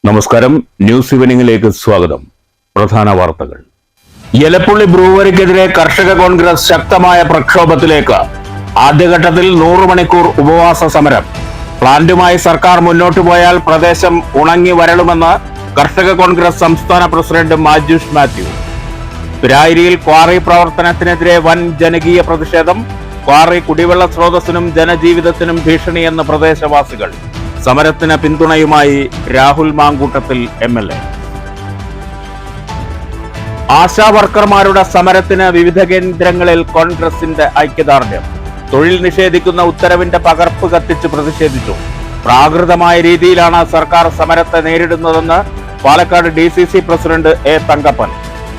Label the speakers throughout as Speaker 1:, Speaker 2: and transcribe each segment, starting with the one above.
Speaker 1: നമസ്കാരം, ന്യൂസ് ഈവനിംഗിലേക്ക് സ്വാഗതം. പ്രധാന വാർത്തകൾ. എലപ്പുള്ളി ബ്രൂവറിക്കെതിരെ കർഷക കോൺഗ്രസ് ശക്തമായ പ്രക്ഷോഭത്തിലേക്ക്. ആദ്യഘട്ടത്തിൽ 100 മണിക്കൂർ ഉപവാസ സമരം. പ്ലാന്റുമായി സർക്കാർ മുന്നോട്ടു പോയാൽ പ്രദേശം ഉണങ്ങി വരളുമെന്ന് കർഷക കോൺഗ്രസ് സംസ്ഥാന പ്രസിഡന്റ് മാജുഷ് മാത്യു. പിരായിരിയിൽ ക്വാറി പ്രവർത്തനത്തിനെതിരെ വൻ ജനകീയ പ്രതിഷേധം. ക്വാറി കുടിവെള്ള സ്രോതസ്സിനും ജനജീവിതത്തിനും ഭീഷണിയെന്ന് പ്രദേശവാസികൾ. സമരത്തിന് പിന്തുണയുമായി രാഹുൽ മാങ്കൂട്ടത്തിൽ MLA. ആശാ വർക്കർമാരുടെ സമരത്തിന് വിവിധ കേന്ദ്രങ്ങളിൽ കോൺഗ്രസിന്റെ ഐക്യദാർഢ്യം. തൊഴിൽ നിഷേധിക്കുന്ന ഉത്തരവിന്റെ പകർപ്പ് കത്തിച്ച് പ്രതിഷേധിച്ചു. പ്രാകൃതമായ രീതിയിലാണ് സർക്കാർ സമരത്തെ നേരിടുന്നതെന്ന് Palakkad DCC president A. Thankappan.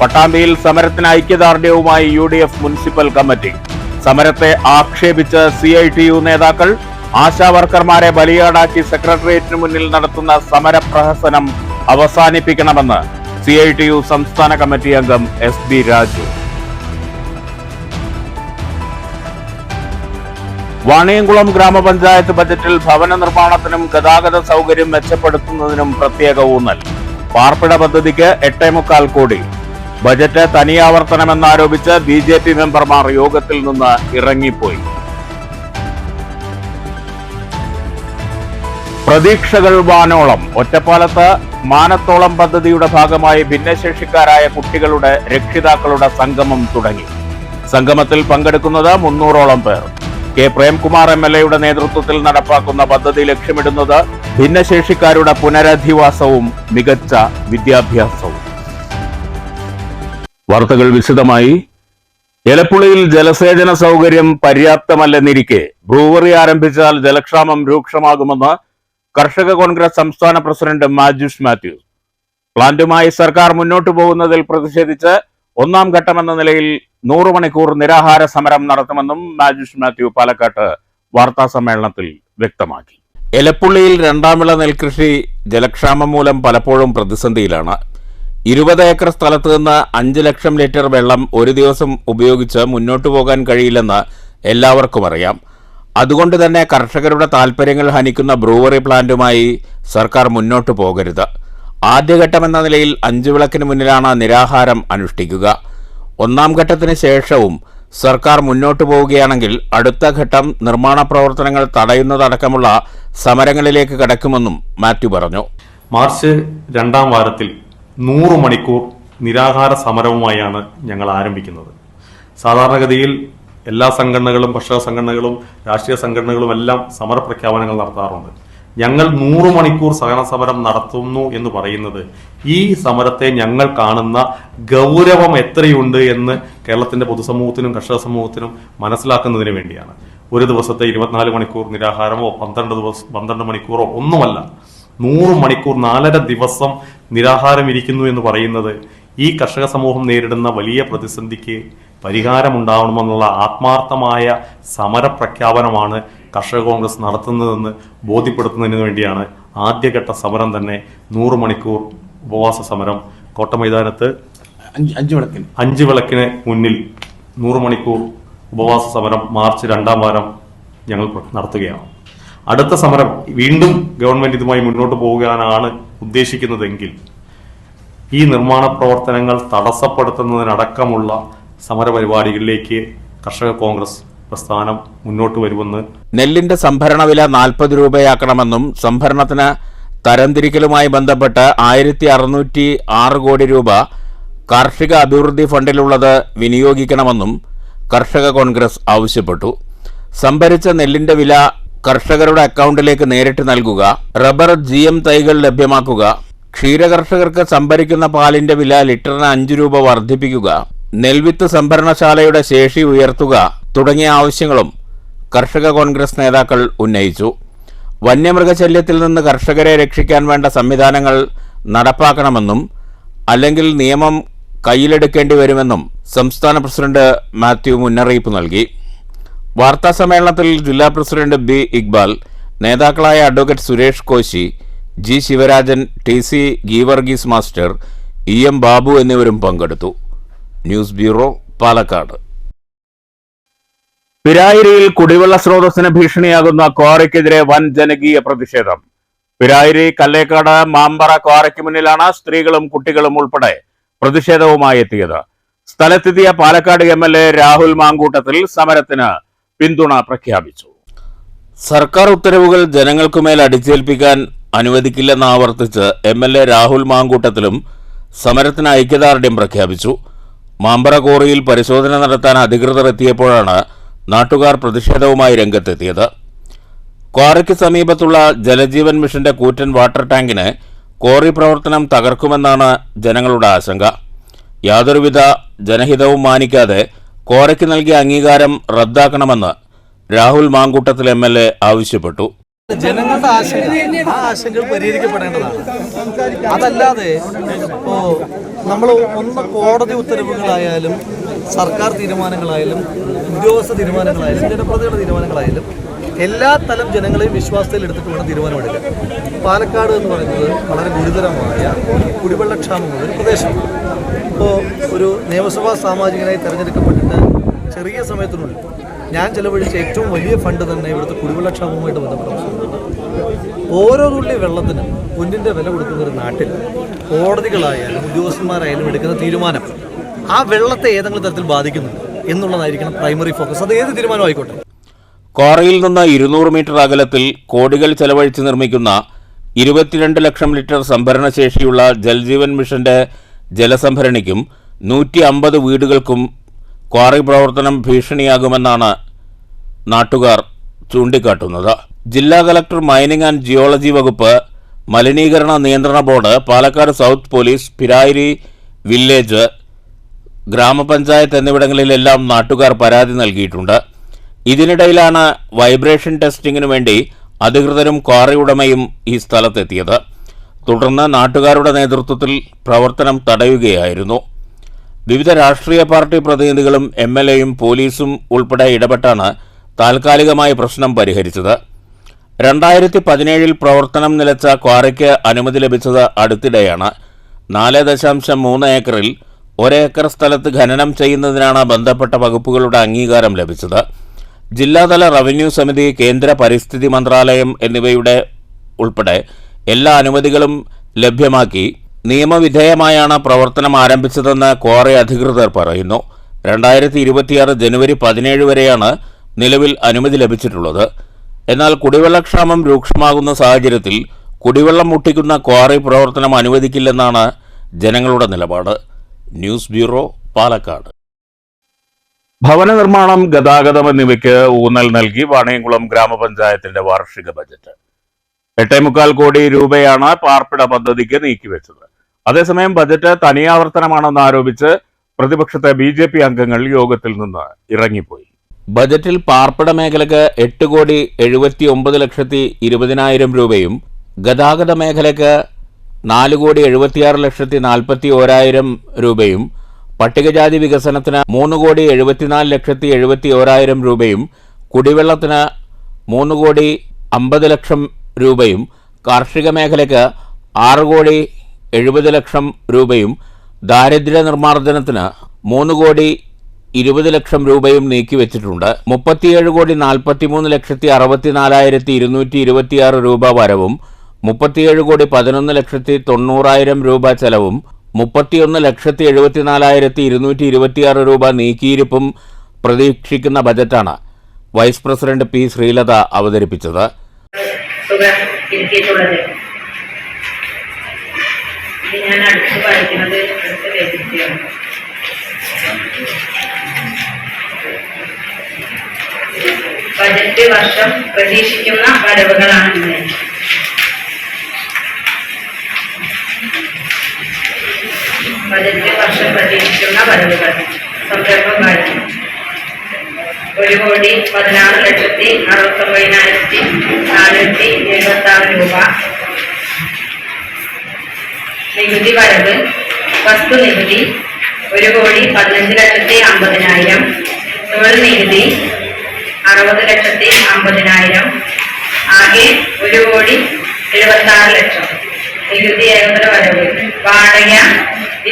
Speaker 1: പട്ടാമ്പിയിൽ സമരത്തിന് ഐക്യദാർഢ്യവുമായി UDF മുനിസിപ്പൽ കമ്മിറ്റി. സമരത്തെ ആക്ഷേപിച്ച് CITU നേതാക്കൾ. ആശാ വർക്കർമാരെ ബലിയാടാക്കി സെക്രട്ടേറിയറ്റിന് മുന്നിൽ നടത്തുന്ന സമരപ്രഹസനം അവസാനിപ്പിക്കണമെന്ന് CITU സംസ്ഥാന കമ്മിറ്റി അംഗം SB രാജു. വാണിയംകുളം ഗ്രാമപഞ്ചായത്ത് ബജറ്റിൽ ഭവന നിർമ്മാണത്തിനും ഗതാഗത സൗകര്യം മെച്ചപ്പെടുത്തുന്നതിനും പ്രത്യേക ഊന്നൽ. പാർപ്പിട പദ്ധതിക്ക് 8.25 കോടി. ബജറ്റ് തനിയാവർത്തനമെന്നാരോപിച്ച് BJP മെമ്പർമാർ യോഗത്തിൽ നിന്ന് ഇറങ്ങിപ്പോയി. പ്രതീക്ഷകൾ വാനോളം. ഒറ്റപ്പാലത്ത് മാനത്തോളം പദ്ധതിയുടെ ഭാഗമായി ഭിന്നശേഷിക്കാരായ കുട്ടികളുടെ രക്ഷിതാക്കളുടെ സംഗമം തുടങ്ങി. സംഗമത്തിൽ പങ്കെടുക്കുന്നത് 300ഓളം പേർ. K. പ്രേംകുമാർ MLA നേതൃത്വത്തിൽ നടപ്പാക്കുന്ന പദ്ധതി ലക്ഷ്യമിടുന്നത് ഭിന്നശേഷിക്കാരുടെ പുനരധിവാസവും മികച്ച വിദ്യാഭ്യാസവും. വാർത്തകൾ വിശദമായി. എലപ്പുള്ളിയിൽ ജലസേചന സൗകര്യം പര്യാപ്തമല്ലെന്നിരിക്കെ ബ്രൂവറി ആരംഭിച്ചാൽ ജലക്ഷാമം രൂക്ഷമാകുമെന്ന് കർഷക കോൺഗ്രസ് സംസ്ഥാന പ്രസിഡന്റ് മാജുഷ് മാത്യു. പ്ലാന്റുമായി സർക്കാർ മുന്നോട്ടു പോകുന്നതിൽ പ്രതിഷേധിച്ച് 1ാം ഘട്ടമെന്ന നിലയിൽ 100 മണിക്കൂർ നിരാഹാര സമരം നടത്തുമെന്നും മാജുഷ് മാത്യു പാലക്കാട്ട് വാർത്താ സമ്മേളനത്തിൽ വ്യക്തമാക്കി. എലപ്പുള്ളിയിൽ 2ാം വിള നെൽകൃഷി ജലക്ഷാമം മൂലം പലപ്പോഴും പ്രതിസന്ധിയിലാണ്. 20 ഏക്കർ സ്ഥലത്ത് നിന്ന് 5 ലക്ഷം ലിറ്റർ വെള്ളം ഒരു ദിവസം ഉപയോഗിച്ച് മുന്നോട്ടു പോകാൻ കഴിയില്ലെന്ന് എല്ലാവർക്കും അറിയാം. അതുകൊണ്ട് തന്നെ കർഷകരുടെ താൽപ്പര്യങ്ങൾ ഹനിക്കുന്ന ബ്രൂവറി പ്ലാന്റുമായി സർക്കാർ മുന്നോട്ടു പോകരുത്. ആദ്യഘട്ടമെന്ന നിലയിൽ 5 വിളക്കിന് മുന്നിലാണ് നിരാഹാരം അനുഷ്ഠിക്കുക. 1ാം ഘട്ടത്തിന് ശേഷവും സർക്കാർ മുന്നോട്ടു പോവുകയാണെങ്കിൽ അടുത്ത ഘട്ടം നിർമ്മാണ പ്രവർത്തനങ്ങൾ തടയുന്നതടക്കമുള്ള സമരങ്ങളിലേക്ക് കടക്കുമെന്നും മാത്യു പറഞ്ഞു.
Speaker 2: മാർച്ച് 2ാം വാരത്തിൽ 100 മണിക്കൂർ നിരാഹാര സമരവുമായാണ് ഞങ്ങൾ ആരംഭിക്കുന്നത്. സാധാരണഗതിയിൽ എല്ലാ സംഘടനകളും, കർഷക സംഘടനകളും, രാഷ്ട്രീയ സംഘടനകളും എല്ലാം സമരപ്രഖ്യാപനങ്ങൾ നടത്താറുണ്ട്. ഞങ്ങൾ 100 മണിക്കൂർ സഹന സമരം നടത്തുന്നു എന്ന് പറയുന്നത് ഈ സമരത്തെ ഞങ്ങൾ കാണുന്ന ഗൗരവം എത്രയുണ്ട് എന്ന് കേരളത്തിന്റെ പൊതുസമൂഹത്തിനും കർഷക സമൂഹത്തിനും മനസ്സിലാക്കുന്നതിന് വേണ്ടിയാണ്. ഒരു ദിവസത്തെ 24 മണിക്കൂർ നിരാഹാരമോ 12 മണിക്കൂറോ ഒന്നുമല്ല. 100 മണിക്കൂർ 4.5 ദിവസം നിരാഹാരം ഇരിക്കുന്നു എന്ന് പറയുന്നത് ഈ കർഷക സമൂഹം നേരിടുന്ന വലിയ പ്രതിസന്ധിക്ക് പരിഹാരമുണ്ടാവണമെന്നുള്ള ആത്മാർത്ഥമായ സമരപ്രഖ്യാപനമാണ് കർഷക കോൺഗ്രസ് നടത്തുന്നതെന്ന് ബോധ്യപ്പെടുത്തുന്നതിന് വേണ്ടിയാണ് ആദ്യഘട്ട സമരം തന്നെ 100 മണിക്കൂർ ഉപവാസ സമരം കോട്ടമൈതാനത്ത് 5 വിളക്കിന് മുന്നിൽ 100 മണിക്കൂർ ഉപവാസ സമരം മാർച്ച് 2ാം വാരം ഞങ്ങൾ നടത്തുകയാണ്. അടുത്ത സമരം വീണ്ടും ഗവൺമെന്റ് ഇതുമായി മുന്നോട്ട് പോകാനാണ് ഉദ്ദേശിക്കുന്നതെങ്കിൽ ഈ നിർമ്മാണ പ്രവർത്തനങ്ങൾ തടസ്സപ്പെടുത്തുന്നതിനടക്കമുള്ള സമരപരിപാടികളിലേക്ക് കർഷക കോൺഗ്രസ് പ്രസ്ഥാനം മുന്നോട്ട് വരുമെന്ന്.
Speaker 1: നെല്ലിന്റെ സംഭരണ വില 40 രൂപയാക്കണമെന്നും സംഭരണത്തിന് തരംതിരിക്കലുമായി ബന്ധപ്പെട്ട് 1606 കോടി രൂപ കാർഷിക അഭിവൃദ്ധി ഫണ്ടിലുള്ളത് വിനിയോഗിക്കണമെന്നും കർഷക കോൺഗ്രസ് ആവശ്യപ്പെട്ടു. സംഭരിച്ച നെല്ലിന്റെ വില കർഷകരുടെ അക്കൗണ്ടിലേക്ക് നേരിട്ട് നൽകുക, റബ്ബർ GM തൈകൾ ലഭ്യമാക്കുക, ക്ഷീരകർഷകർക്ക് സംഭരിക്കുന്ന പാലിന്റെ വില ലിറ്ററിന് 5 രൂപ വർദ്ധിപ്പിക്കുക, നെൽവിത്ത് സംഭരണശാലയുടെ ശേഷി ഉയർത്തുക തുടങ്ങിയ ആവശ്യങ്ങളും കർഷക കോൺഗ്രസ് നേതാക്കൾ ഉന്നയിച്ചു. വന്യമൃഗശല്യത്തിൽ നിന്ന് കർഷകരെ രക്ഷിക്കാൻ വേണ്ട സംവിധാനങ്ങൾ നടപ്പാക്കണമെന്നും അല്ലെങ്കിൽ നിയമം കയ്യിലെടുക്കേണ്ടി വരുമെന്നും സംസ്ഥാന പ്രസിഡന്റ് മാത്യു മുന്നറിയിപ്പ് നൽകി. വാർത്താ സമ്മേളനത്തിൽ ജില്ലാ പ്രസിഡന്റ് B. ഇക്ബാൽ, നേതാക്കളായ advocate Suresh Koshy, G. Sivarajan, TC Geevarghese master, EM Babu എന്നിവരും പങ്കെടുത്തു. News bureau, Palakkad. പിരായിരിയിൽ കുടിവെള്ള സ്രോതസ്സിന് ഭീഷണിയാകുന്ന ക്വാറിക്കെതിരെ വൻ ജനകീയ പ്രതിഷേധം. പിരായിരി കല്ലേക്കാട് മാമ്പറ ക്വാറയ്ക്ക് മുന്നിലാണ് സ്ത്രീകളും കുട്ടികളും ഉൾപ്പെടെ പ്രതിഷേധവുമായി എത്തിയത്. സ്ഥലത്തെത്തിയ പാലക്കാട് MLA രാഹുൽ മാങ്കൂട്ടത്തിൽ സമരത്തിന് പിന്തുണ പ്രഖ്യാപിച്ചു. സർക്കാർ ഉത്തരവുകൾ ജനങ്ങൾക്കുമേൽ അടിച്ചേൽപ്പിക്കാൻ അനുവദിക്കില്ലെന്ന് ആവർത്തിച്ച് MLA രാഹുൽ മാങ്കൂട്ടത്തിലും സമരത്തിന് ഐക്യദാർഢ്യം പ്രഖ്യാപിച്ചു. മാമ്പറ ക്വാറിയിൽ പരിശോധന നടത്താൻ അധികൃതർ എത്തിയപ്പോഴാണ് നാട്ടുകാർ പ്രതിഷേധവുമായി രംഗത്തെത്തിയത്. ക്വാറിക്ക് സമീപത്തുള്ള ജലജീവൻ മിഷന്റെ കൂറ്റൻ വാട്ടർ ടാങ്കിന് ക്വാറി പ്രവർത്തനം തകർക്കുമെന്നാണ് ജനങ്ങളുടെ ആശങ്ക. യാതൊരുവിധ ജനഹിതവും മാനിക്കാതെ ക്വാറിക്ക് നൽകിയ അംഗീകാരം റദ്ദാക്കണമെന്ന് രാഹുൽ മാങ്കൂട്ടത്തിൽ MLA ആവശ്യപ്പെട്ടു.
Speaker 3: ജനങ്ങളുടെ ആശങ്കകൾ പരിഹരിക്കപ്പെടേണ്ടതാണ്. അതല്ലാതെ നമ്മൾ ഒന്ന് കോടതി ഉത്തരവുകളായാലും സർക്കാർ തീരുമാനങ്ങളായാലും ഉദ്യോഗസ്ഥ തീരുമാനങ്ങളായാലും ജനപ്രതിനിധിയുടെ തീരുമാനങ്ങളായാലും എല്ലാ തലം ജനങ്ങളെയും വിശ്വാസത്തിൽ എടുത്തിട്ട് വേണം തീരുമാനമെടുക്കാൻ. പാലക്കാട് എന്ന് പറയുന്നത് വളരെ ഗുരുതരമായ കുടിവെള്ളക്ഷാമമുള്ള ഒരു പ്രദേശമാണ്. ഇപ്പോൾ ഒരു നിയമസഭാ സാമാജികനായി തിരഞ്ഞെടുക്കപ്പെട്ടിട്ട് ചെറിയ സമയത്തിനുള്ളിൽ ഞാൻ ചെലവഴിച്ച ഏറ്റവും വലിയ ഫണ്ട് തന്നെ ഇവിടുത്തെ കുടിവെള്ളക്ഷാമവുമായിട്ട് ബന്ധപ്പെട്ട ഓരോ തുള്ളി വെള്ളത്തിന് പൊന്നിൻ്റെ വില കൊടുക്കുന്ന ഒരു നാട്ടിൽ കോടതികളായാലും ഉദ്യോഗസ്ഥന്മാരായാലും എടുക്കുന്ന തീരുമാനം ആ വെള്ളത്തെ ഏതെങ്കിലും തരത്തിൽ ബാധിക്കുന്നുണ്ട് എന്നുള്ളതായിരിക്കണം പ്രൈമറി ഫോക്കസ്. അത് ഏത് തീരുമാനം ആയിക്കോട്ടെ.
Speaker 1: ക്വാറിയിൽ നിന്ന് 200 മീറ്റർ അകലത്തിൽ കോടികൾ ചെലവഴിച്ച് നിർമ്മിക്കുന്ന 22 ലക്ഷം ലിറ്റർ സംഭരണശേഷിയുള്ള ജൽജീവൻ മിഷന്റെ ജലസംഭരണിക്കും 150 വീടുകൾക്കും ക്വാറി പ്രവർത്തനം ഭീഷണിയാകുമെന്നാണ് നാട്ടുകാർ ചൂണ്ടിക്കാട്ടുന്നത്. ജില്ലാ കളക്ടർ മൈനിങ് ആൻഡ് ജിയോളജി വകുപ്പ്, മലിനീകരണ നിയന്ത്രണ board, Palakkad south police, Pirayiri village, ഗ്രാമപഞ്ചായത്ത് എന്നിവിടങ്ങളിലെല്ലാം നാട്ടുകാർ പരാതി നൽകിയിട്ടുണ്ട്. ഇതിനിടയിലാണ് വൈബ്രേഷൻ ടെസ്റ്റിംഗിനു വേണ്ടി അധികൃതരും ക്വാറി ഉടമയും ഈ സ്ഥലത്തെത്തിയത്. തുടർന്ന് നാട്ടുകാരുടെ നേതൃത്വത്തിൽ പ്രവർത്തനം തടയുകയായിരുന്നു. വിവിധ രാഷ്ട്രീയ പാർട്ടി പ്രതിനിധികളും MLAയും പോലീസും ഉൾപ്പെടെ ഇടപെട്ടാണ് താൽക്കാലികമായി പ്രശ്നം പരിഹരിച്ചത്. 2017 പ്രവർത്തനം നിലച്ച ക്വാറിക്ക് അനുമതി ലഭിച്ചത് അടുത്തിടെയാണ്. 4.3 ഏക്കറിൽ 1 ഏക്കർ സ്ഥലത്ത് ഖനനം ചെയ്യുന്നതിനാണ് ബന്ധപ്പെട്ട വകുപ്പുകളുടെ അംഗീകാരം ലഭിച്ചത്. ജില്ലാതല റവന്യൂ സമിതി, കേന്ദ്ര പരിസ്ഥിതി മന്ത്രാലയം എന്നിവയുടെ ഉൾപ്പെടെ എല്ലാ അനുമതികളും ലഭ്യമാക്കി നിയമവിധേയമായാണ് പ്രവർത്തനം ആരംഭിച്ചതെന്ന് ക്വാറി അധികൃതർ പറയുന്നു. 2026 ജനുവരി 17 വരെയാണ് നിലവിൽ അനുമതി ലഭിച്ചിട്ടുള്ളത്. എന്നാൽ കുടിവെള്ളക്ഷാമം രൂക്ഷമാകുന്ന സാഹചര്യത്തിൽ കുടിവെള്ളം മുട്ടിക്കുന്ന ക്വാറി പ്രവർത്തനം അനുവദിക്കില്ലെന്നാണ് ജനങ്ങളുടെ നിലപാട്. News bureau, Palakkad. ഭവന നിർമ്മാണം, ഗതാഗതം എന്നിവയ്ക്ക് ഊന്നൽ നൽകി വാണിയംകുളം ഗ്രാമപഞ്ചായത്തിന്റെ വാർഷിക ബജറ്റ് 8.25 കോടി രൂപയാണ് പാർപ്പിട പദ്ധതിക്ക് നീക്കിവെച്ചത്. അതേസമയം ബജറ്റ് തനിയാവർത്തനമാണെന്ന് ആരോപിച്ച് പ്രതിപക്ഷത്തെ BJP അംഗങ്ങൾ യോഗത്തിൽ നിന്ന് ഇറങ്ങിപ്പോയി. ബജറ്റിൽ പാർപ്പിട മേഖലയ്ക്ക് 8,79,20,000 രൂപയും ഗതാഗത മേഖലയ്ക്ക് 4,76,41,000 രൂപയും പട്ടികജാതി വികസനത്തിന് 3,74,71,000 രൂപയും കുടിവെള്ളത്തിന് 3,50,00,000 രൂപയും കാർഷിക മേഖലയ്ക്ക് 6,70,00,000 രൂപയും ദാരിദ്ര്യ നിർമ്മാർജ്ജനത്തിന് 3,20,00,000 രൂപയും നീക്കിവെച്ചിട്ടുണ്ട്. 37,43,64,226 രൂപ വരവും 37,11,90,000 രൂപ ചെലവും 31,74,226 രൂപ നീക്കിയിരിപ്പും പ്രതീക്ഷിക്കുന്ന ബജറ്റാണ് വൈസ് പ്രസിഡന്റ് P. ശ്രീലത അവതരിപ്പിച്ചത്.
Speaker 4: ഞാൻ അടുത്ത് വായിക്കുന്നത് അടുത്ത വേദിക്കുകയാണ്. ബജറ്റ് വർഷം പ്രതീക്ഷിക്കുന്ന വരവുകളാണ് ഇന്ന്. ബജറ്റ് വർഷം പ്രതീക്ഷിക്കുന്ന വരവുകൾ സംരംഭം വായിക്കും. 1,16,69,476 രൂപ. നികുതി വരവ് വസ്തു നികുതി 1,15,50,000. തൊഴിൽ നികുതി 60,50,000. ആകെ 1,76,00,000. നികുതി ഏകോപന വരവ്. വാടക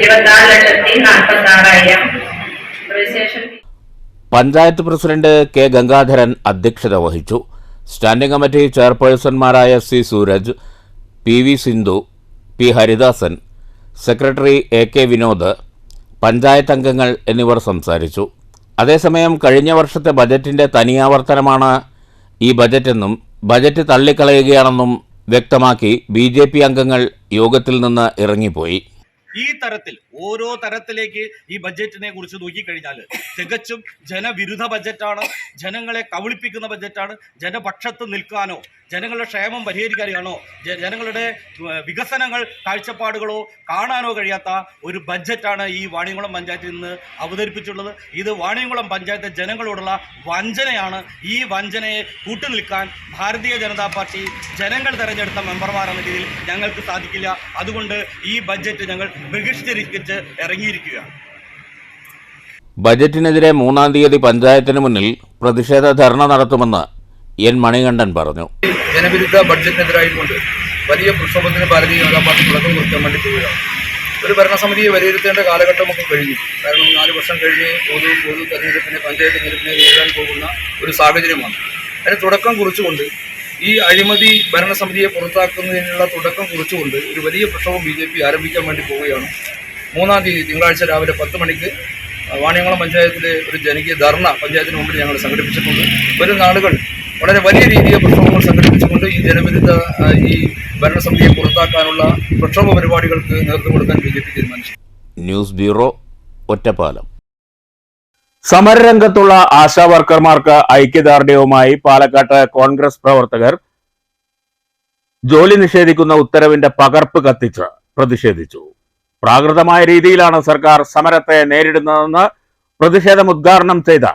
Speaker 4: 26,46,000. Registration.
Speaker 1: Panchayat president K. Gangadharan അധ്യക്ഷത വഹിച്ചു. സ്റ്റാൻഡിംഗ് കമ്മിറ്റി ചെയർപേഴ്സൺമാരായ C. Sooraj, PV Sindhu, P Haridasan, secretary AK Vinod, panchayat അംഗങ്ങൾ എന്നിവർ സംസാരിച്ചു. അതേസമയം കഴിഞ്ഞ വർഷത്തെ ബജറ്റിൻ്റെ തനിയാവർത്തനമാണ് ഈ ബജറ്റെന്നും ബജറ്റ് തള്ളിക്കളയുകയാണെന്നും വ്യക്തമാക്കി BJP അംഗങ്ങൾ യോഗത്തിൽ നിന്ന് ഇറങ്ങിപ്പോയി.
Speaker 5: ഈ തരത്തിൽ ഓരോ തരത്തിലേക്ക് ഈ ബഡ്ജറ്റിനെ കുറിച്ച് നോക്കിക്കഴിഞ്ഞാൽ തികച്ചും ജനവിരുദ്ധ ബഡ്ജറ്റാണ്, ജനങ്ങളെ കബളിപ്പിക്കുന്ന ബഡ്ജറ്റാണ്. ജനപക്ഷത്ത് നിൽക്കാനോ ജനങ്ങളുടെ ക്ഷേമം പരിഹരിക്കാനോ ജനങ്ങളുടെ വികസനങ്ങൾ കാഴ്ചപ്പാടുകളോ കാണാനോ കഴിയാത്ത ഒരു ബഡ്ജറ്റാണ് ഈ വാണിയംകുളം പഞ്ചായത്തിൽ നിന്ന് അവതരിപ്പിച്ചുള്ളത്. ഇത് വാണിയംകുളം പഞ്ചായത്ത് ജനങ്ങളോടുള്ള വഞ്ചനയാണ്. ഈ വഞ്ചനയെ കൂട്ടുനിൽക്കാൻ ഭാരതീയ ജനതാ പാർട്ടി ജനങ്ങൾ തെരഞ്ഞെടുത്ത മെമ്പർമാരെന്ന രീതിയിൽ ഞങ്ങൾക്ക് സാധിക്കില്ല. അതുകൊണ്ട് ഈ ബഡ്ജറ്റ് ഞങ്ങൾ ബഹിഷ്കരിച്ച് ഇറങ്ങിയിരിക്കുകയാണ്.
Speaker 1: ബജറ്റിനെതിരെ 3-ാം തീയതി പഞ്ചായത്തിന് മുന്നിൽ പ്രതിഷേധ ധർണ നടത്തുമെന്ന് N മണികണ്ഠൻ പറഞ്ഞു.
Speaker 6: ജനവിരുദ്ധ ബഡ്ജറ്റിനെതിരായിക്കൊണ്ട് വലിയ പ്രക്ഷോഭത്തിന് ഭാരതീയ ജനതാ പാർട്ടി തുടക്കം കുറിക്കാൻ വേണ്ടി പോവുകയാണ്. ഒരു ഭരണസമിതിയെ വിലയിരുത്തേണ്ട കാലഘട്ടമൊക്കെ കഴിഞ്ഞു. കാരണം 4 വർഷം കഴിഞ്ഞ് പൊതു തെരഞ്ഞെടുപ്പിനെ പഞ്ചായത്ത് തെരഞ്ഞെടുപ്പിനെ നേരിടാൻ പോകുന്ന ഒരു സാഹചര്യമാണ്. അതിന് തുടക്കം കുറിച്ചുകൊണ്ട് ഈ അഴിമതി ഭരണസമിതിയെ പുറത്താക്കുന്നതിനുള്ള തുടക്കം കുറിച്ചുകൊണ്ട് ഒരു വലിയ പ്രക്ഷോഭം BJP ആരംഭിക്കാൻ വേണ്ടി പോവുകയാണ്. 3-ാം തീയതി തിങ്കളാഴ്ച രാവിലെ 10 മണിക്ക് വാണിയംകുളം പഞ്ചായത്തിലെ ഒരു ജനകീയ ധർണ പഞ്ചായത്തിന് മുമ്പിൽ ഞങ്ങൾ സംഘടിപ്പിച്ചിട്ടുണ്ട്. വരും നാളുകൾ വളരെ വലിയ രീതിയിൽ പ്രക്ഷോഭങ്ങൾ സംഘടിപ്പിച്ചുകൊണ്ട് ഈ ജനവിരുദ്ധ ഈ ഭരണസമിതിയെ പുറത്താക്കാനുള്ള പ്രക്ഷോഭ പരിപാടികൾക്ക് നേതൃത്വം കൊടുക്കാൻ BJP തീരുമാനിച്ചു.
Speaker 1: News bureau, Ottapalam. സമരരംഗത്തുള്ള ആശാവർക്കർമാർക്ക് ഐക്യദാർഢ്യവുമായി പാലക്കാട്ട് കോൺഗ്രസ് പ്രവർത്തകർ ജോലി നിഷേധിക്കുന്ന ഉത്തരവിന്റെ പകർപ്പ് കത്തിച്ച് പ്രതിഷേധിച്ചു. പ്രാകൃതമായ രീതിയിലാണ് സർക്കാർ സമരത്തെ നേരിടുന്നതെന്ന് പ്രതിഷേധം ഉദ്ഘാടനം ചെയ്ത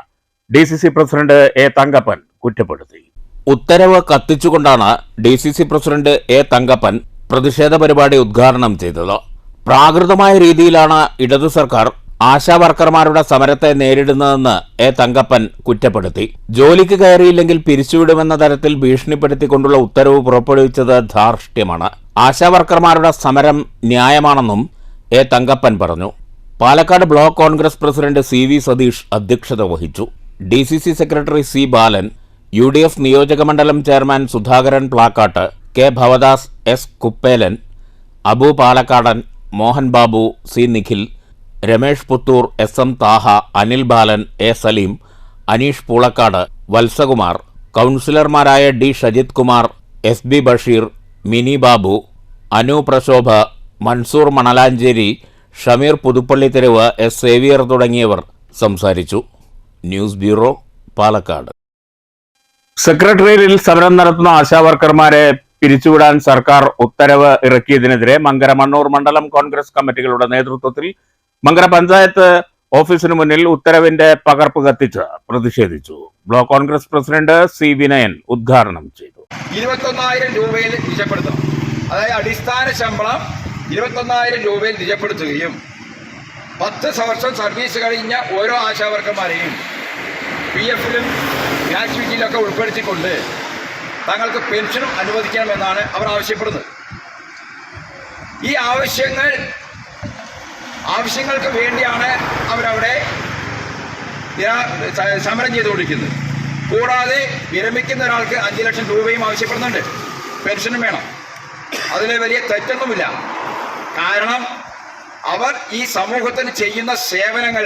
Speaker 1: DCC പ്രസിഡന്റ് A തങ്കപ്പൻ കുറ്റപ്പെടുത്തി. ഉത്തരവ് കത്തിച്ചുകൊണ്ടാണ് DCC പ്രസിഡന്റ് A തങ്കപ്പൻ പ്രതിഷേധ പരിപാടി ഉദ്ഘാടനം ചെയ്തത്. പ്രാകൃതമായ രീതിയിലാണ് ഇടതു സർക്കാർ ആശാവർക്കർമാരുടെ സമരത്തെ നേരിടുന്നതെന്ന് A തങ്കപ്പൻ കുറ്റപ്പെടുത്തി. ജോലിക്ക് കയറിയില്ലെങ്കിൽ പിരിച്ചുവിടുമെന്ന തരത്തിൽ ഭീഷണിപ്പെടുത്തിക്കൊണ്ടുള്ള ഉത്തരവ് പുറപ്പെടുവിച്ചത് ധാർഷ്ട്യമാണ്. ആശാവർക്കർമാരുടെ സമരം ന്യായമാണെന്നും A തങ്കപ്പൻ പറഞ്ഞു. Palakkad block Congress president CV Satheesh അധ്യക്ഷത വഹിച്ചു. DCC secretary C Balan, UDF നിയോജകമണ്ഡലം chairman Sudhakaran Plakkat, K Bhavadas, S Kuppelan, Abu Palakkadan, Mohan Babu, C Nikhil, Ramesh Puthur, SM Thaha, Anil Balan, A Saleem, Aneesh Poolakkad, Valsakumar, കൗൺസിലർമാരായ D ഷജിത് കുമാർ, SB ബഷീർ, മിനി ബാബു, അനു പ്രശോഭ, മൻസൂർ മണലാഞ്ചേരി, ഷമീർ പുതുപ്പള്ളി തെരുവ്, S സേവിയർ തുടങ്ങിയവർ സംസാരിച്ചു. News bureau, Palakkad. സെക്രട്ടേറിയറ്റിൽ സമരം നടത്തുന്ന ആശാവർക്കർമാരെ പിരിച്ചുവിടാൻ സർക്കാർ ഉത്തരവ് ഇറക്കിയതിനെതിരെ മങ്കര മണ്ണൂർ മണ്ഡലം കോൺഗ്രസ് കമ്മിറ്റികളുടെ നേതൃത്വത്തിൽ മങ്കര പഞ്ചായത്ത് ഓഫീസിനു മുന്നിൽ ഉത്തരവിന്റെ പകർപ്പ് കത്തിച്ച് പ്രതിഷേധിച്ചു. Block Congress president C Vinayan ഉദ്ഘാടനം ചെയ്തു.
Speaker 7: 21,000 രൂപയിൽ നിജപ്പെടുത്തണം. അതായത് അടിസ്ഥാന ശമ്പളം 21,000 രൂപയിൽ നിജപ്പെടുത്തുകയും 10 വർഷം സർവീസ് കഴിഞ്ഞ ഓരോ ആശാവർക്കർമാരെയും PF-ലും ഗ്രാറ്റുവിറ്റിയിലൊക്കെ ഉൾപ്പെടുത്തിക്കൊണ്ട് തങ്ങൾക്ക് പെൻഷനും അനുവദിക്കണമെന്നാണ് അവർ ആവശ്യപ്പെടുന്നത്. ഈ ആവശ്യങ്ങൾക്ക് വേണ്ടിയാണ് അവരവിടെ സമരം ചെയ്തുകൊണ്ടിരിക്കുന്നത്. കൂടാതെ വിരമിക്കുന്ന ഒരാൾക്ക് 5 ലക്ഷം രൂപയും ആവശ്യപ്പെടുന്നുണ്ട്. പെൻഷനും വേണം. അതിൽ വലിയ തെറ്റൊന്നുമില്ല. കാരണം അവർ ഈ സമൂഹത്തിന് ചെയ്യുന്ന സേവനങ്ങൾ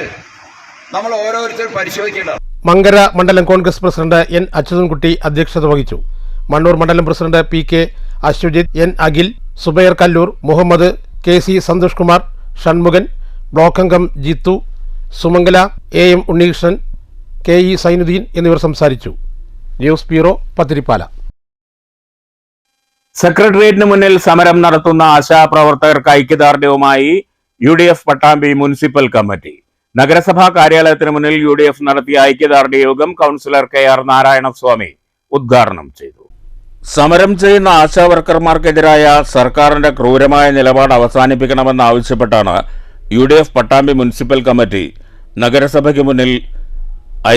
Speaker 7: നമ്മൾ ഓരോരുത്തരും പരിശോധിക്കേണ്ടതാണ്.
Speaker 8: മങ്കര മണ്ഡലം കോൺഗ്രസ് പ്രസിഡന്റ് N അച്യുതൻകുട്ടി അധ്യക്ഷത വഹിച്ചു. മണ്ണൂർ മണ്ഡലം president PK Ashwajith, N Akhil, Zubair Kallur, Muhammad, KC Santhosh Kumar, Shanmukhan, block അംഗം ജിത്തു, സുമംഗല, AM ഉണ്ണികൃഷ്ണൻ, KE സൈനുദ്ദീൻ എന്നിവർ സംസാരിച്ചു. News bureau, Pathirippala.
Speaker 1: സെക്രട്ടേറിയറ്റിന് മുന്നിൽ സമരം നടത്തുന്ന ആശാപ്രവർത്തകർക്ക് ഐക്യദാർഢ്യവുമായി UDF പട്ടാമ്പി മുനിസിപ്പൽ കമ്മിറ്റി. നഗരസഭാ കാര്യാലയത്തിന് മുന്നിൽ UDF നടത്തിയ ഐക്യദാർഢ്യ യോഗം കൗൺസിലർ KR നാരായണസ്വാമി ഉദ്ഘാടനം ചെയ്തു. സമരം ചെയ്യുന്ന ആശാവർക്കർമാർക്കെതിരായ സർക്കാരിന്റെ ക്രൂരമായ നിലപാട് അവസാനിപ്പിക്കണമെന്നാവശ്യപ്പെട്ടാണ് UDF പട്ടാമ്പി മുനിസിപ്പൽ കമ്മിറ്റി നഗരസഭയ്ക്ക് മുന്നിൽ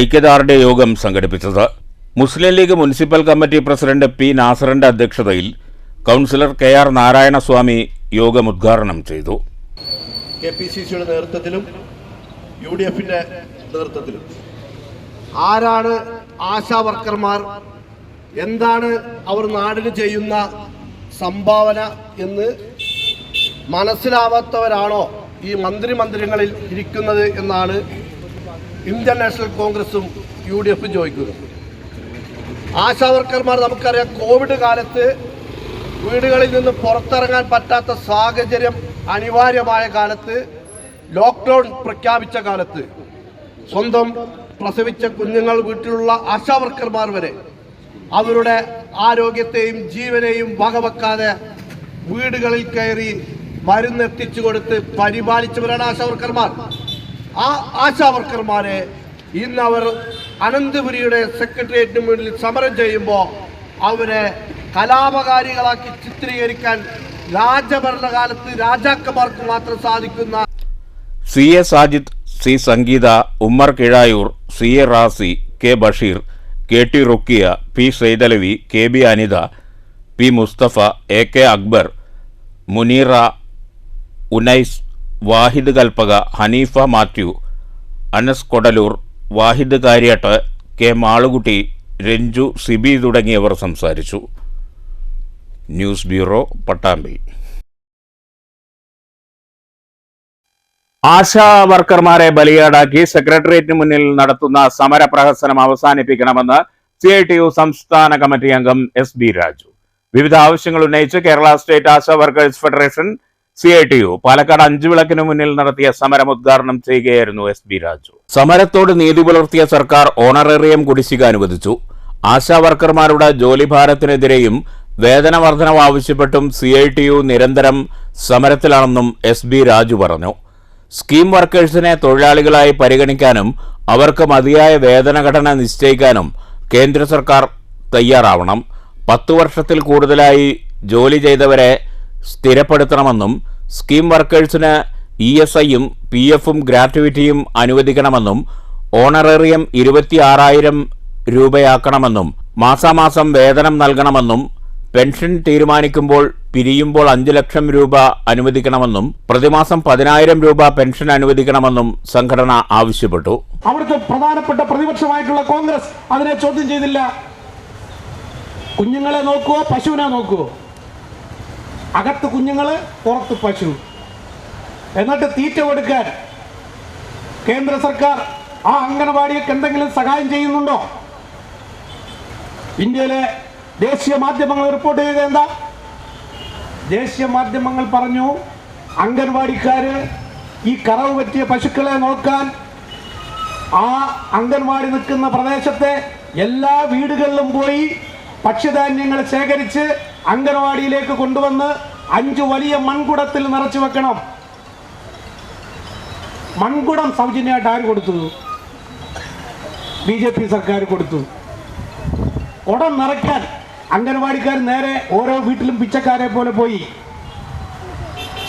Speaker 1: ഐക്യദാർഢ്യ യോഗം സംഘടിപ്പിച്ചത്. Muslim League municipal committee president P നാസറിന്റെ അധ്യക്ഷതയിൽ കൗൺസിലർ KR നാരായണസ്വാമി യോഗം ഉദ്ഘാടനം ചെയ്തു.
Speaker 9: KPCCയുടെ നേതൃത്വത്തിലും UDFന്റെ നേതൃത്വത്തിലും ആരാണ് ആശാവർക്കർമാർ, എന്താണ് അവർ നാടിന് ചെയ്യുന്ന സംഭാവന എന്ന് മനസ്സിലാവാത്തവരാണോ ഈ മന്ത്രിമന്ദിരങ്ങളിൽ ഇരിക്കുന്നത് എന്നാണ് ഇന്ത്യൻ നാഷണൽ കോൺഗ്രസും UDF ചോദിക്കുന്നത്. ആശാവർക്കർമാർ നമുക്കറിയാം, കോവിഡ് കാലത്ത് വീടുകളിൽ നിന്ന് പുറത്തിറങ്ങാൻ പറ്റാത്ത സാഹചര്യം അനിവാര്യമായ കാലത്ത്, ലോക്ക്ഡൗൺ പ്രഖ്യാപിച്ച കാലത്ത് സ്വന്തം പ്രസവിച്ച കുഞ്ഞുങ്ങൾ വീട്ടിലുള്ള ആശാവർക്കർമാർ വരെ അവരുടെ ആരോഗ്യത്തെയും ജീവനെയും വകവെക്കാതെ വീടുകളിൽ കയറി മരുന്ന് എത്തിച്ചു കൊടുത്ത് പരിപാലിച്ചവരാണ് ആശാവർക്കർമാർ. ആ ആശാവർക്കർമാരെ ഇന്ന് അവർ അനന്തപുരിയുടെ സെക്രട്ടേറിയറ്റിന് മുന്നിൽ സമരം ചെയ്യുമ്പോൾ അവരെ കലാപകാരികളാക്കി ചിത്രീകരിക്കാൻ രാജഭരണകാലത്ത് രാജാക്കന്മാർക്ക് മാത്രം സാധിക്കുന്ന
Speaker 1: CA സാജിദ്, C സംഗീത, Ummer Kizhayur, CA Razi, K Basheer, KT ruqyah, P Saidalavi, KB Anitha, P Mustafa, AK Akbar, Muneera, Unais, വാഹിദ് കൽപ്പക, ഹനീഫ മാത്യു, അനസ് കൊടലൂർ, വാഹിദ് കാര്യാട്ട്, K മാളുകുട്ടി, രഞ്ജു, സിബി തുടങ്ങിയവർ സംസാരിച്ചു. News bureau, Pattambi. ആശാ വർക്കർമാരെ ബലിയാടാക്കി സെക്രട്ടേറിയറ്റിന് മുന്നിൽ നടത്തുന്ന സമരപ്രഹസനം അവസാനിപ്പിക്കണമെന്ന് CITU സംസ്ഥാന കമ്മിറ്റി അംഗം SB രാജു. വിവിധ ആവശ്യങ്ങൾ ഉന്നയിച്ച് Kerala state ASHA workers federation CITU Palakkad 5 വിളക്കിന് മുന്നിൽ നടത്തിയ സമരം ഉദ്ഘാടനം ചെയ്യുകയായിരുന്നു SB രാജു. സമരത്തോട് നീതി പുലർത്തിയ സർക്കാർ ഓണറേറിയം കുടിശ്ശിക അനുവദിച്ചു. ആശാ വർക്കർമാരുടെ ജോലിഭാരത്തിനെതിരെയും വേതന വർധനവ് ആവശ്യപ്പെട്ടും CITU നിരന്തരം സമരത്തിലാണെന്നും SB രാജു പറഞ്ഞു. സ്കീം വർക്കേഴ്സിനെ തൊഴിലാളികളായി പരിഗണിക്കാനും അവർക്ക് മതിയായ വേതനഘടന നിശ്ചയിക്കാനും കേന്ദ്ര സർക്കാർ തയ്യാറാവണം. 10 വർഷത്തിൽ കൂടുതലായി ജോലി ചെയ്തവരെ സ്ഥിരപ്പെടുത്തണമെന്നും സ്കീം വർക്കേഴ്സിന് ESIയും PFും ഗ്രാറ്റുവിറ്റിയും അനുവദിക്കണമെന്നും ഓണറേറിയം 26,000 രൂപയാക്കണമെന്നും മാസാമാസം വേതനം നൽകണമെന്നും പെൻഷൻ തീരുമാനിക്കുമ്പോൾ പിരിയുമ്പോൾ 5 ലക്ഷം രൂപ അനുവദിക്കണമെന്നും പ്രതിമാസം 10,000 രൂപ പെൻഷൻ അനുവദിക്കണമെന്നും സംഘടന ആവശ്യപ്പെട്ടു.
Speaker 8: അവിടുത്തെ പ്രധാനപ്പെട്ട പ്രതിപക്ഷമായിട്ടുള്ള കോൺഗ്രസ് അതിനെ ചോദ്യം ചെയ്തില്ല. കുഞ്ഞുങ്ങളെ നോക്കുവോ, പശുവിനെ നോക്കുവോ? അകത്ത് കുഞ്ഞുങ്ങള്, പുറത്ത് പശു. എന്നിട്ട് തീറ്റ കൊടുക്കാൻ കേന്ദ്ര സർക്കാർ ആ അംഗനവാടിക്ക് എന്തെങ്കിലും സഹായം ചെയ്യുന്നുണ്ടോ? ഇന്ത്യയിലെ ദേശീയ മാധ്യമങ്ങൾ റിപ്പോർട്ട് ചെയ്തത് എന്താ? ദേശീയ മാധ്യമങ്ങൾ പറഞ്ഞു, അംഗൻവാടിക്കാര് ഈ കറവ് പറ്റിയ പശുക്കളെ നോക്കാൻ ആ അംഗൻവാടി നിൽക്കുന്ന പ്രദേശത്തെ എല്ലാ വീടുകളിലും പോയി ഭക്ഷ്യധാന്യങ്ങൾ ശേഖരിച്ച് അംഗൻവാടിയിലേക്ക് കൊണ്ടുവന്ന് 5 വലിയ മൺകുടത്തിൽ നിറച്ചു വെക്കണം. മൺകുടം സൗജന്യമായിട്ട് ആര് കൊടുത്തു? BJP സർക്കാർ കൊടുത്തു. കുടം നിറയ്ക്കാൻ അംഗൻവാടിക്കാർ നേരെ ഓരോ വീട്ടിലും പിച്ചക്കാരെ പോലെ പോയി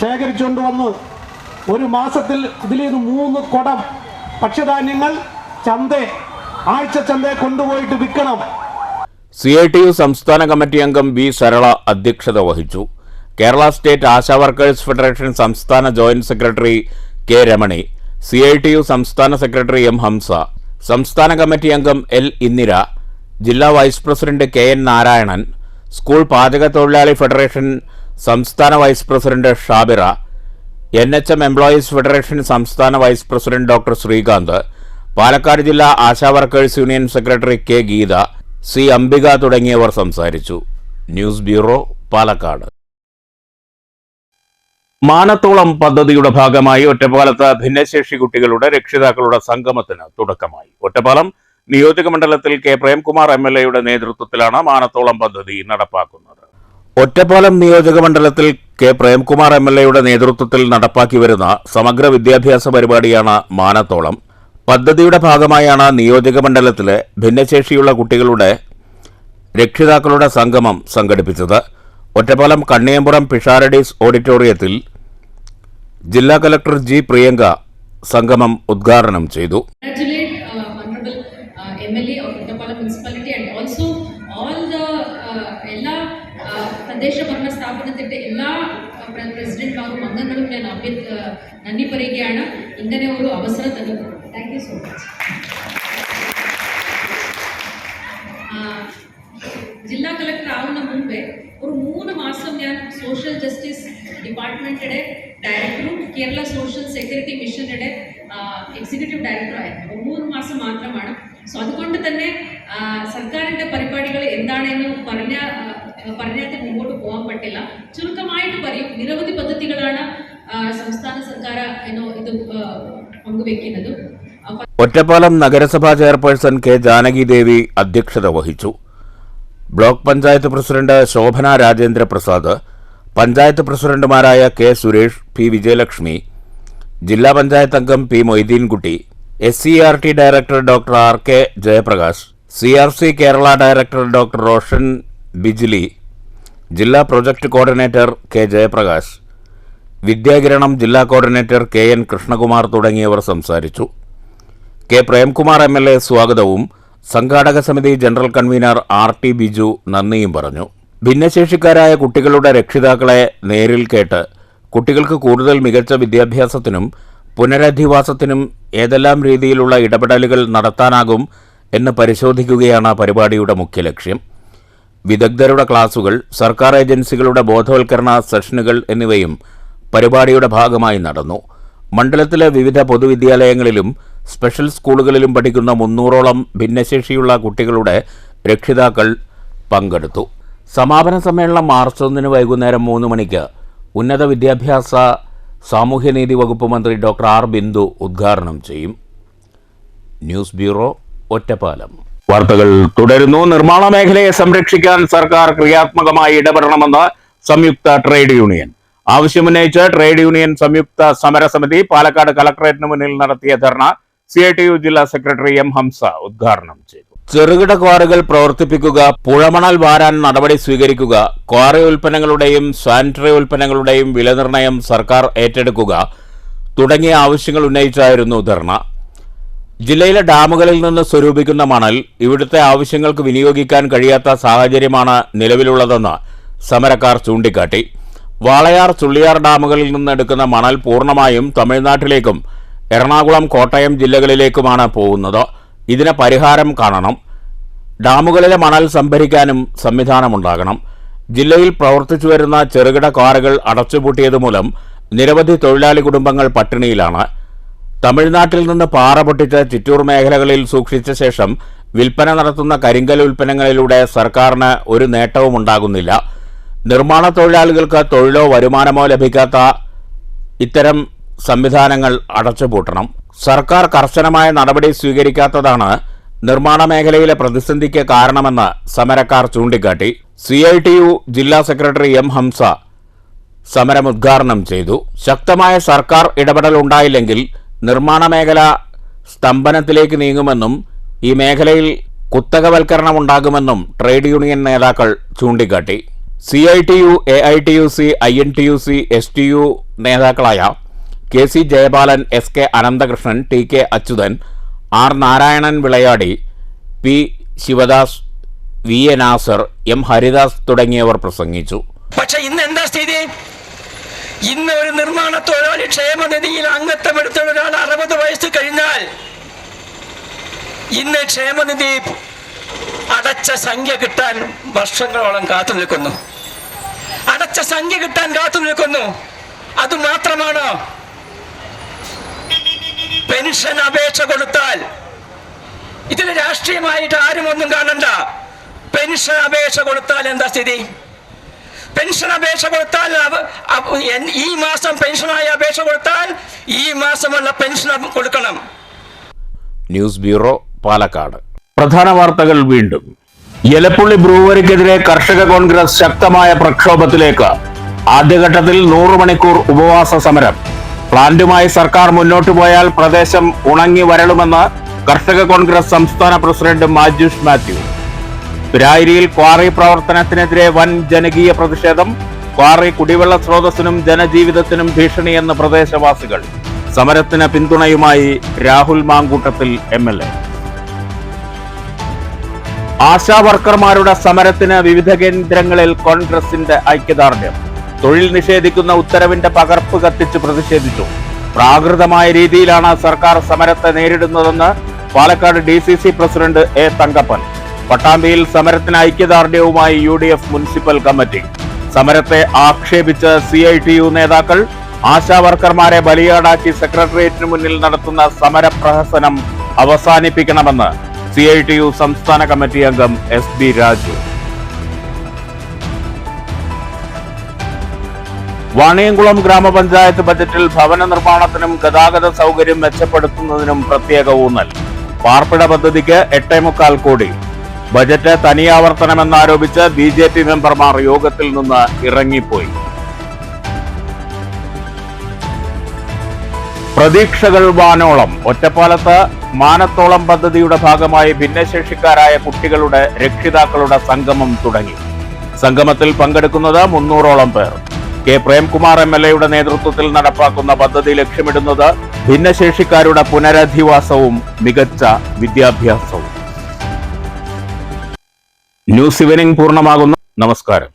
Speaker 8: ശേഖരിച്ചുകൊണ്ട് വന്ന് ഒരു മാസത്തിൽ ഇതിലേന്ന് 3 കുടം ഭക്ഷ്യധാന്യങ്ങൾ ആഴ്ച ചന്തയെ കൊണ്ടുപോയിട്ട് വിൽക്കണം.
Speaker 1: CITU സംസ്ഥാന കമ്മിറ്റി അംഗം B സരള അധ്യക്ഷത വഹിച്ചു. Kerala state ASHA workers federation സംസ്ഥാന joint secretary K Ramani, CITU സംസ്ഥാന സെക്രട്ടറി M ഹംസ, സംസ്ഥാന കമ്മിറ്റി അംഗം L ഇന്ദിര, ജില്ലാ vice president KN Narayanan, school പാചക തൊഴിലാളി ഫെഡറേഷൻ സംസ്ഥാന vice president Shabira, NHM employees federation സംസ്ഥാന vice president doctor Sreekanth, Palakkad ജില്ലാ ASHA workers union secretary K Geetha, C Ambika തുടങ്ങിയവർ സംസാരിച്ചു. News bureau, Palakkad. മാനത്തോളം പദ്ധതിയുടെ ഭാഗമായി ഒറ്റപ്പാലത്ത് ഭിന്നശേഷി കുട്ടികളുടെ രക്ഷിതാക്കളുടെ സംഗമത്തിന് തുടക്കമായി. ഒറ്റപ്പാലം നിയോജകമണ്ഡലത്തിൽ K പ്രേംകുമാർ MLAയുടെ നേതൃത്വത്തിലാണ് മാനത്തോളം പദ്ധതി നടപ്പാക്കുന്നത്. ഒറ്റപ്പാലം നിയോജകമണ്ഡലത്തിൽ K പ്രേംകുമാർ MLAയുടെ നേതൃത്വത്തിൽ നടപ്പാക്കി വരുന്ന സമഗ്ര വിദ്യാഭ്യാസ പരിപാടിയാണ് മാനത്തോളം. പദ്ധതിയുടെ ഭാഗമായാണ് നിയോജകമണ്ഡലത്തിലെ ഭിന്നശേഷിയുള്ള കുട്ടികളുടെ രക്ഷിതാക്കളുടെ സംഗമം സംഘടിപ്പിച്ചത്. ഒറ്റപ്പാലം കണ്ണിയമ്പുറം പിഷാരഡീസ് ഓഡിറ്റോറിയത്തിൽ ജില്ലാ കലക്ടർ G പ്രിയങ്ക സംഗമം ഉദ്ഘാടനം ചെയ്തു.
Speaker 10: MLA of Ottapallam municipality and also all the എല്ലാ പ്രദേശ ഭരണ സ്ഥാപനത്തിന്റെ എല്ലാ പ്രസിഡന്റ്മാരും അംഗങ്ങളും ഞാൻ നന്ദി പറയുകയാണ് ഇങ്ങനെ ഒരു അവസരം തന്നത്. Thank you so much. ജില്ലാ കളക്ടർ ആവുന്ന മുമ്പേ ഒരു 3 മാസം ഞാൻ സോഷ്യൽ ജസ്റ്റിസ് ഡിപ്പാർട്ട്മെന്റിന്റെ ഡയറക്ടറും കേരള സോഷ്യൽ സെക്യൂരിറ്റി മിഷന്റെ എക്സിക്യൂട്ടീവ് ഡയറക്ടറായിരുന്നു. 3 മാസം മാത്രമാണ്. സോ അതുകൊണ്ട് തന്നെ സർക്കാരിന്റെ പരിപാടികൾ എന്താണെന്ന് പറഞ്ഞാൽ മുമ്പോട്ട് പോകാൻ പറ്റില്ല. ചുരുക്കമായിട്ട് പറയും, നിരവധി പദ്ധതികളാണ് സംസ്ഥാന സർക്കാർ ഇത് പങ്കുവെക്കുന്നത്.
Speaker 1: ഒറ്റപ്പാലം നഗരസഭാ ചെയർപേഴ്സൺ കെ ജാനകി ദേവി അധ്യക്ഷത വഹിച്ചു. ബ്ലോക്ക് പഞ്ചായത്ത് പ്രസിഡന്റ് ശോഭന രാജേന്ദ്ര പ്രസാദ്, പഞ്ചായത്ത് പ്രസിഡന്റുമാരായ കെ സുരേഷ്, പി വിജയലക്ഷ്മി, ജില്ലാ പഞ്ചായത്ത് അംഗം P Moideenkutty, SCERT director doctor RK Jayaprakash, CRC Kerala director doctor Roshan Bijli, ജില്ലാ project coordinator K Jayaprakash, Vidyakiranam ജില്ലാ കോർഡിനേറ്റർ KN കൃഷ്ണകുമാർ തുടങ്ങിയവർ സംസാരിച്ചു. കെ പ്രേംകുമാർ MLA സ്വാഗതവും സംഘാടക സമിതി ജനറൽ കൺവീനർ RT ബിജു നന്ദിയും പറഞ്ഞു. ഭിന്നശേഷിക്കാരായ കുട്ടികളുടെ രക്ഷിതാക്കളെ നേരിൽ കേട്ട് കുട്ടികൾക്ക് കൂടുതൽ മികച്ച വിദ്യാഭ്യാസത്തിനും പുനരധിവാസത്തിനും ഏതെല്ലാം രീതിയിലുള്ള ഇടപെടലുകൾ നടത്താനാകും എന്ന് പരിശോധിക്കുകയാണ് പരിപാടിയുടെ മുഖ്യ ലക്ഷ്യം. വിദഗ്ധരുടെ ക്ലാസുകൾ, സർക്കാർ ഏജൻസികളുടെ ബോധവൽക്കരണ സെഷനുകൾ എന്നിവയും പരിപാടിയുടെ ഭാഗമായി നടന്നു. മണ്ഡലത്തിലെ വിവിധ പൊതുവിദ്യാലയങ്ങളിലും സ്പെഷ്യൽ സ്കൂളുകളിലും പഠിക്കുന്ന 300ഓളം ഭിന്നശേഷിയുള്ള കുട്ടികളുടെ രക്ഷിതാക്കൾ പങ്കെടുത്തു. സമാപന സമ്മേളനം മാർച്ച് 1 വൈകുന്നേരം 3 മണിക്ക് ഉന്നത വിദ്യാഭ്യാസ സാമൂഹ്യനീതി വകുപ്പ് മന്ത്രി ഡോക്ടർ R ബിന്ദു ഉദ്ഘാടനം ചെയ്യും. News bureau, Ottapalam. വാർത്തകൾ തുടരുന്നു. നിർമ്മാണ മേഖലയെ സംരക്ഷിക്കാൻ സർക്കാർ ക്രിയാത്മകമായി ഇടപെടണമെന്ന് സംയുക്ത ട്രേഡ് യൂണിയൻ. ആവശ്യമുന്നയിച്ച് ട്രേഡ് യൂണിയൻ സംയുക്ത സമരസമിതി പാലക്കാട് കളക്ടറേറ്റിന് മുന്നിൽ നടത്തിയ ധർണ CITU ജില്ലാ സെക്രട്ടറി M ഹംസ ഉദ്ഘാടനം ചെയ്തു. ചെറുകിട ക്വാറികൾ പ്രവർത്തിപ്പിക്കുക, പുഴമണൽ വാരാൻ നടപടി സ്വീകരിക്കുക, ക്വാറി ഉൽപ്പന്നങ്ങളുടെയും സാനിറ്ററി ഉൽപ്പന്നങ്ങളുടെയും വിലനിർണ്ണയം സർക്കാർ ഏറ്റെടുക്കുക തുടങ്ങിയ ആവശ്യങ്ങൾ ഉന്നയിച്ചായിരുന്നു ധർണ. ജില്ലയിലെ ഡാമുകളിൽ നിന്ന് സ്വരൂപിക്കുന്ന മണൽ ഇവിടുത്തെ ആവശ്യങ്ങൾക്ക് വിനിയോഗിക്കാൻ കഴിയാത്ത സാഹചര്യമാണ് നിലവിലുള്ളതെന്ന് സമരക്കാർ ചൂണ്ടിക്കാട്ടി. വാളയാർ, ചുള്ളിയാർ ഡാമുകളിൽ നിന്ന് എടുക്കുന്ന മണൽ പൂർണ്ണമായും തമിഴ്നാട്ടിലേക്കും എറണാകുളം, കോട്ടയം ജില്ലകളിലേക്കുമാണ് പോകുന്നത്. ഇതിന് പരിഹാരം കാണണം. ഡാമുകളിലെ മണൽ സംഭരിക്കാനും സംവിധാനമുണ്ടാകണം. ജില്ലയിൽ പ്രവർത്തിച്ചു വരുന്ന ചെറുകിട ക്വാറികൾ അടച്ചുപൂട്ടിയതുമൂലം നിരവധി തൊഴിലാളി കുടുംബങ്ങൾ പട്ടിണിയിലാണ്. തമിഴ്നാട്ടിൽ നിന്ന് പാറ പൊട്ടിച്ച് ചിറ്റൂർ മേഖലകളിൽ സൂക്ഷിച്ച ശേഷം വിൽപ്പന നടത്തുന്ന കരിങ്കൽ ഉൽപ്പന്നങ്ങളിലൂടെ സർക്കാരിന് ഒരു നേട്ടവും ഉണ്ടാകുന്നില്ല. നിർമ്മാണ തൊഴിലാളികൾക്ക് തൊഴിലോ വരുമാനമോ ലഭിക്കാത്ത ഇത്തരം സംവിധാനങ്ങൾ അടച്ചുപൂട്ടണം. സർക്കാർ കർശനമായ നടപടി സ്വീകരിക്കാത്തതാണ് നിർമ്മാണ മേഖലയിലെ പ്രതിസന്ധിക്ക് കാരണമെന്ന് സമരക്കാർ ചൂണ്ടിക്കാട്ടി. CITU ജില്ലാ സെക്രട്ടറി M ഹംസ സമരം ഉദ്ഘാടനം ചെയ്തു. ശക്തമായ സർക്കാർ ഇടപെടൽ ഉണ്ടായില്ലെങ്കിൽ നിർമ്മാണ മേഖല സ്തംഭനത്തിലേക്ക് നീങ്ങുമെന്നും ഈ മേഖലയിൽ കുത്തകവൽക്കരണം ഉണ്ടാകുമെന്നും ട്രേഡ് യൂണിയൻ നേതാക്കൾ ചൂണ്ടിക്കാട്ടി. CITU, AITUC, INTUC, STU നേതാക്കളായ KC Jayapalan, SK Ananthakrishnan, TK Achuthan, R Narayanan വിളയാടി, P Sivadas, VA Nasar, M Haridas തുടങ്ങിയവർ പ്രസംഗിച്ചു.
Speaker 11: പക്ഷെ ഇന്ന് എന്താ സ്ഥിതി? ഇന്ന് ഒരു നിർമ്മാണ തൊഴിലാളി ക്ഷേമനിധിയിൽ അംഗത്വം എടുത്ത ഒരാൾ 60 വയസ്സ് കഴിഞ്ഞാൽ ഇന്ന് ക്ഷേമനിധി അടച്ച സംഖ്യ കിട്ടാൻ വർഷങ്ങളോളം കാത്തു നിൽക്കുന്നു. അടച്ച സംഖ്യ കിട്ടാൻ കാത്തു നിൽക്കുന്നു. അതുമാത്രമാണോ? പെൻഷൻ അപേക്ഷ കൊടുത്താൽ, ഇതിൽ രാഷ്ട്രീയമായിട്ട് ആരും ഒന്നും കാണണ്ട, പെൻഷൻ അപേക്ഷ കൊടുത്താൽ എന്താ സ്ഥിതി? പെൻഷൻ അപേക്ഷ കൊടുത്താൽ ഈ മാസം പെൻഷനായി അപേക്ഷ കൊടുത്താൽ ഈ മാസമുള്ള പെൻഷൻ കൊടുക്കണം.
Speaker 1: News bureau, Palakkad. പ്രധാന വാർത്തകൾ വീണ്ടും. എലപ്പുള്ളി ബ്രൂവറിക്കെതിരെ കർഷക കോൺഗ്രസ് ശക്തമായ പ്രക്ഷോഭത്തിലേക്ക്. ആദ്യഘട്ടത്തിൽ 100 മണിക്കൂർ ഉപവാസ സമരം. പ്ലാന്റുമായി സർക്കാർ മുന്നോട്ടു പോയാൽ പ്രദേശം ഉണങ്ങി വരളുമെന്ന് കർഷക കോൺഗ്രസ് സംസ്ഥാന പ്രസിഡന്റ് മാജുഷ് മാത്യു. പിരായിരിയിൽ ക്വാറി പ്രവർത്തനത്തിനെതിരെ വൻ ജനകീയ പ്രതിഷേധം. ക്വാറി കുടിവെള്ള സ്രോതസ്സിനും ജനജീവിതത്തിനും ഭീഷണിയെന്ന് പ്രദേശവാസികൾ. സമരത്തിന് പിന്തുണയുമായി രാഹുൽ മാങ്കൂട്ടത്തിൽ MLA. ആശാ വർക്കർമാരുടെ സമരത്തിന് വിവിധ കേന്ദ്രങ്ങളിൽ കോൺഗ്രസിന്റെ ഐക്യദാർഢ്യം. തൊഴിൽ നിഷേധിക്കുന്ന ഉത്തരവിന്റെ പകർപ്പ് കത്തിച്ച് പ്രതിഷേധിച്ചു. പ്രാകൃതമായ രീതിയിലാണ് സർക്കാർ സമരത്തെ നേരിടുന്നതെന്ന് Palakkad DCC president A Thankappan. പട്ടാമ്പിയിൽ സമരത്തിന് ഐക്യദാർഢ്യവുമായി UDF മുനിസിപ്പൽ കമ്മിറ്റി. സമരത്തെ ആക്ഷേപിച്ച് CITU നേതാക്കൾ. ആശാവർക്കർമാരെ ബലിയാടാക്കി സെക്രട്ടേറിയറ്റിന് മുന്നിൽ നടത്തുന്ന സമരപ്രഹസനം അവസാനിപ്പിക്കണമെന്ന് CITU സംസ്ഥാന കമ്മിറ്റി അംഗം SB രാജു. വാണിയംകുളം ഗ്രാമപഞ്ചായത്ത് ബജറ്റിൽ ഭവന നിർമ്മാണത്തിനും ഗതാഗത സൗകര്യം മെച്ചപ്പെടുത്തുന്നതിനും പ്രത്യേക ഊന്നൽ. പാർപ്പിട പദ്ധതിക്ക് 8.25 കോടി. ബജറ്റ് തനിയാവർത്തനമെന്നാരോപിച്ച് BJP മെമ്പർമാർ യോഗത്തിൽ നിന്ന് ഇറങ്ങിപ്പോയി. പ്രതീക്ഷകൾ വാനോളം. ഒറ്റപ്പാലത്ത് മാനത്തോളം പദ്ധതിയുടെ ഭാഗമായി ഭിന്നശേഷിക്കാരായ കുട്ടികളുടെ രക്ഷിതാക്കളുടെ സംഗമം തുടങ്ങി. സംഗമത്തിൽ പങ്കെടുക്കുന്നത് 300ഓളം പേർ. K. പ്രേംകുമാർ MLA നേതൃത്വത്തിൽ നടപ്പാക്കുന്ന പദ്ധതി ലക്ഷ്യമിടുന്നത് ഭിന്നശേഷിക്കാരുടെ പുനരധിവാസവും മികച്ച വിദ്യാഭ്യാസവും. ന്യൂസ് ഈവനിംഗ് പൂർണ്ണമാകുന്നു. നമസ്കാരം.